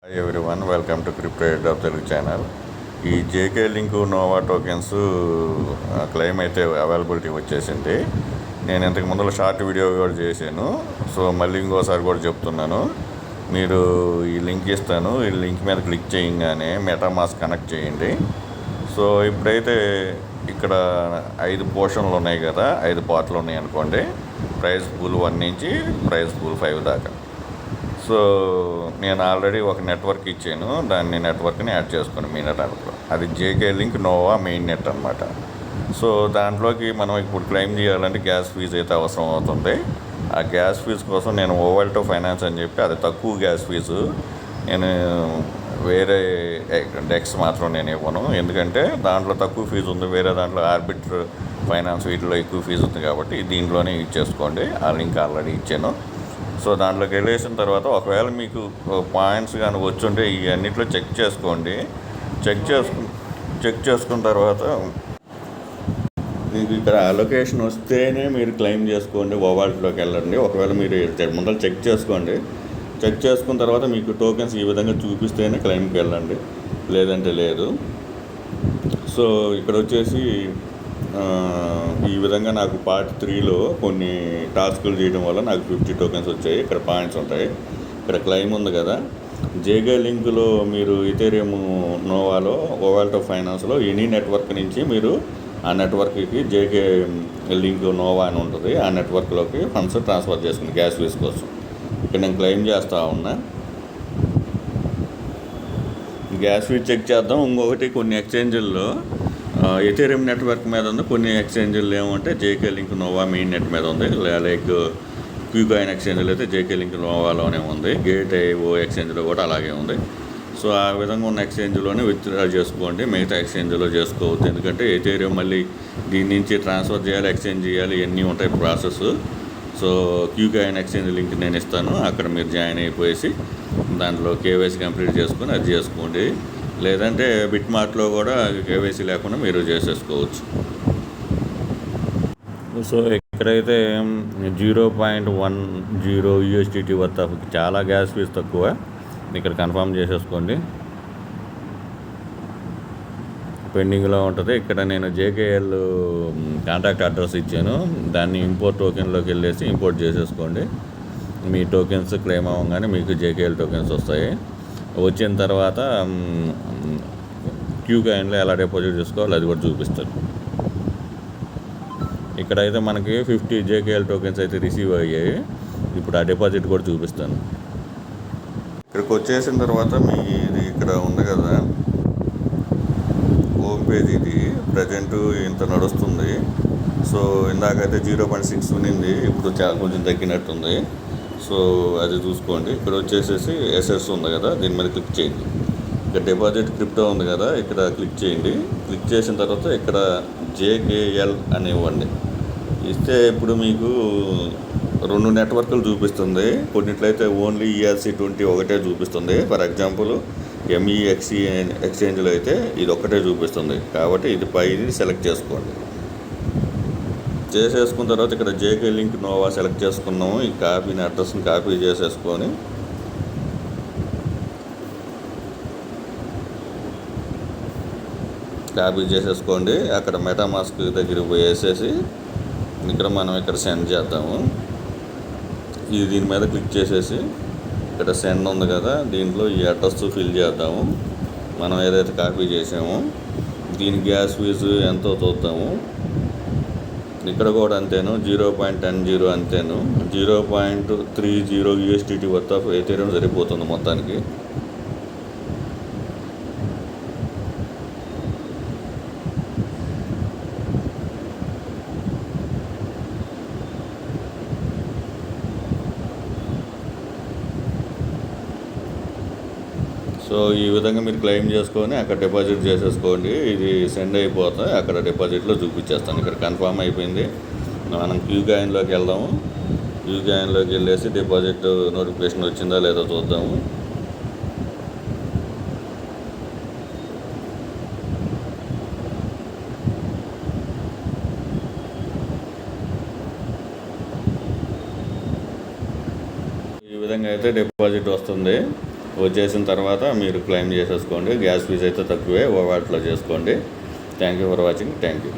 Hi everyone, welcome to crypto air of Telugu channel. ఈ JK link nova tokens claim అయితే availability వచ్చేసింది. నేను ఇంతకు ముందు షార్ట్ వీడియో కూడా చేశాను. సో మళ్ళీ ఇంకోసారి కూడా చెప్తున్నాను. మీరు ఈ లింక్ ఇస్తాను, ఈ లింక్ మీద క్లిక్ చేయగానే మెటామాస్క్ కనెక్ట్ చేయండి. సో ఇప్పుడైతే ఇక్కడ 5 పోర్షన్లు ఉన్నాయి కదా, 5 పార్ట్లు ఉన్నాయి అనుకోండి. ప్రైస్ పూల్ 1 నుంచి ప్రైస్ పూల్ 5 దాకా. సో నేను ఆల్రెడీ ఒక నెట్వర్క్ ఇచ్చాను, దాన్ని నెట్వర్క్ని యాడ్ చేసుకుని మీ నెట్వర్క్లో. అది JK link nova main net అనమాట. సో దాంట్లోకి మనం ఇప్పుడు క్లెయిమ్ చేయాలంటే గ్యాస్ ఫీజు అయితే అవసరం అవుతుంది. ఆ గ్యాస్ ఫీజు కోసం నేను ఓవల్టో ఫైనాన్స్ అని చెప్పి అది తక్కువ గ్యాస్ ఫీజు, నేను వేరే డెక్స్ మాత్రం నేను ఇవ్వను. ఎందుకంటే దాంట్లో తక్కువ ఫీజు ఉంది, వేరే దాంట్లో ఆర్బిట్ర్ ఫైనాన్స్ వీటిలో ఎక్కువ ఫీజు ఉంది కాబట్టి దీంట్లోనే ఇచ్చేసుకోండి. ఆ లింక్ ఆల్రెడీ ఇచ్చాను. సో దాంట్లోకి వెళ్ళేసిన తర్వాత ఒకవేళ మీకు పాయింట్స్ కానీ వచ్చుంటే ఈ అన్నిట్లో చెక్ చేసుకోండి. చెక్ చేసుకున్న తర్వాత మీకు ఇక్కడ అలొకేషన్ వస్తేనే మీరు క్లెయిమ్ చేసుకోండి, ఓవాల్ట్లోకి వెళ్ళండి. ఒకవేళ మీరు ముందర చెక్ చేసుకోండి. చెక్ చేసుకున్న తర్వాత మీకు టోకెన్స్ ఈ విధంగా చూపిస్తేనే క్లెయిమ్కి వెళ్ళండి, లేదంటే లేదు. సో ఇక్కడ వచ్చేసి ఈ విధంగా నాకు పార్ట్ 3లో కొన్ని టాస్కులు చేయడం వల్ల నాకు 50 టోకెన్స్ వచ్చాయి. ఇక్కడ పాయింట్స్ ఉంటాయి, ఇక్కడ క్లెయిమ్ ఉంది కదా. జేకే లింక్లో మీరు ఇథేరియం నోవాలో ఓవాల్టో ఫైనాన్స్లో ఎనీ నెట్వర్క్ నుంచి మీరు ఆ నెట్వర్క్కి జేకే లింక్ నోవా అని ఉంటుంది, ఆ నెట్వర్క్లోకి ఫండ్స్ ట్రాన్స్ఫర్ చేసుకుని గ్యాస్ ఫీజ్ కోసం ఇక్కడ నేను క్లెయిమ్ చేస్తూ ఉన్నా. గ్యాస్ ఫీజ్ చెక్ చేద్దాం. ఇంకొకటి కొన్ని ఎక్స్చేంజీల్లో ఎథేరియం నెట్వర్క్ మీద ఉంది, కొన్ని ఎక్స్చేంజీలు ఏమంటే JK link nova main net మీద ఉంది. లైక్ క్యూకాయిన్ ఎక్స్చేంజ్లో అయితే జేకే లింక్ నోవాలోనే ఉంది, గేట్ ఐఓ ఎక్స్చేంజ్లో కూడా అలాగే ఉంది. సో ఆ విధంగా ఉన్న ఎక్స్చేంజ్లోనే విత్డ్రా చేసుకోండి, మిగతా ఎక్స్చేంజ్లో చేసుకోవద్దు. ఎందుకంటే ఎథేరియం మళ్ళీ దీని నుంచి ట్రాన్స్ఫర్ చేయాలి, ఎక్స్చేంజ్ చేయాలి, ఇవన్నీ ఉంటాయి ప్రాసెస్. సో క్యూకాయిన్ ఎక్స్చేంజ్ లింక్ నేను ఇస్తాను, అక్కడ మీరు జాయిన్ అయిపోయేసి దాంట్లో కేవైసీ కంప్లీట్ చేసుకొని అది చేసుకోండి. లేదంటే బిట్మార్ట్లో కూడా కేవైసీ లేకుండా మీరు చేసేసుకోవచ్చు. సో ఇక్కడైతే 0.10 USDT వర్త్ ఆఫ్ చాలా గ్యాస్ ఫీజు తక్కువ, ఇక్కడ కన్ఫర్మ్ చేసేసుకోండి. పెండింగ్లో ఉంటుంది. ఇక్కడ నేను జేకేఎల్ కాంటాక్ట్ అడ్రస్ ఇచ్చాను, దాన్ని ఇంపోర్ట్ టోకెన్లోకి వెళ్ళేసి ఇంపోర్ట్ చేసేసుకోండి. మీ టోకెన్స్ క్లెయిమ్ అవ్వగానే మీకు జేకేఎల్ టోకెన్స్ వస్తాయి. వచ్చిన తర్వాత క్యూకాయిన్లో ఎలా డిపాజిట్ చేసుకోవాలి అది కూడా చూపిస్తారు. ఇక్కడైతే మనకి 50 జేకేఎల్ టోకెన్స్ అయితే రిసీవ్ అయ్యాయి. ఇప్పుడు ఆ డిపాజిట్ కూడా చూపిస్తాను. ఇక్కడికి వచ్చేసిన తర్వాత మీ ఇది ఇక్కడ ఉంది కదా హోమ్ పేజ్, ఇది ప్రజెంట్ ఇంత నడుస్తుంది. సో ఇందాకైతే 0.6 ఉన్నింది, ఇప్పుడు కొంచెం తగ్గినట్టుంది. సో అది చూసుకోండి. ఇక్కడ వచ్చేసేసి ఎస్ఎస్ ఉంది కదా, దీని మీద క్లిక్ చేయండి. ఇక్కడ డిపాజిట్ క్రిప్టో ఉంది కదా, ఇక్కడ క్లిక్ చేయండి. క్లిక్ చేసిన తర్వాత ఇక్కడ జేకేఎల్ అని ఇవ్వండి. ఇస్తే ఇప్పుడు మీకు 2 నెట్వర్క్లు చూపిస్తుంది. కొన్నిట్లయితే ఓన్లీ ERC20 ఒకటే చూపిస్తుంది. ఫర్ ఎగ్జాంపుల్ MEXC ఎక్స్చేంజ్లో అయితే ఇది ఒక్కటే చూపిస్తుంది, కాబట్టి ఇది పైది సెలెక్ట్ చేసుకోండి. చేసేసుకున్న తర్వాత ఇక్కడ జేకే లింక్ నోవా సెలెక్ట్ చేసుకున్నాము. ఈ కాపీని అడ్రస్ని కాపీ చేసేసుకొని అక్కడ మెటామాస్క్ దగ్గర పోయేసేసి ఇక్కడ మనం ఇక్కడ సెండ్ చేద్దాము. ఇది దీని మీద క్లిక్ చేసేసి ఇక్కడ సెండ్ ఉంది కదా, దీంట్లో ఈ అడ్రస్ ఫిల్ చేద్దాము. మనం ఏదైతే కాపీ చేసామో దీని గ్యాస్ ఫీజు ఎంతో చూద్దాము. ఇక్కడ కూడా అంతేను, 0.10 అంతేను. 0.30 USDT వర్త్ ఆఫ్ ఎథేరియం సరిపోతుంది మొత్తానికి. సో ఈ విధంగా మీరు క్లెయిమ్ చేసుకొని అక్కడ డిపాజిట్ చేసేసుకోండి. ఇది సెండ్ అయిపోతుంది, అక్కడ డిపాజిట్లో చూపించేస్తాను. ఇక్కడ కన్ఫర్మ్ అయిపోయింది. మనం క్యూకాయిన్లోకి వెళ్దాము. క్యూకాయిన్లోకి వెళ్ళేసి డిపాజిట్ నోటిఫికేషన్ వచ్చిందా లేదో చూద్దాము. ఈ విధంగా అయితే డిపాజిట్ వస్తుంది. వచ్చేసిన తర్వాత మీరు క్లెయిమ్ చేసేసుకోండి. గ్యాస్ ఫీజు అయితే తక్కువే, వాటిలో చేసుకోండి. Thank you for watching. Thank you.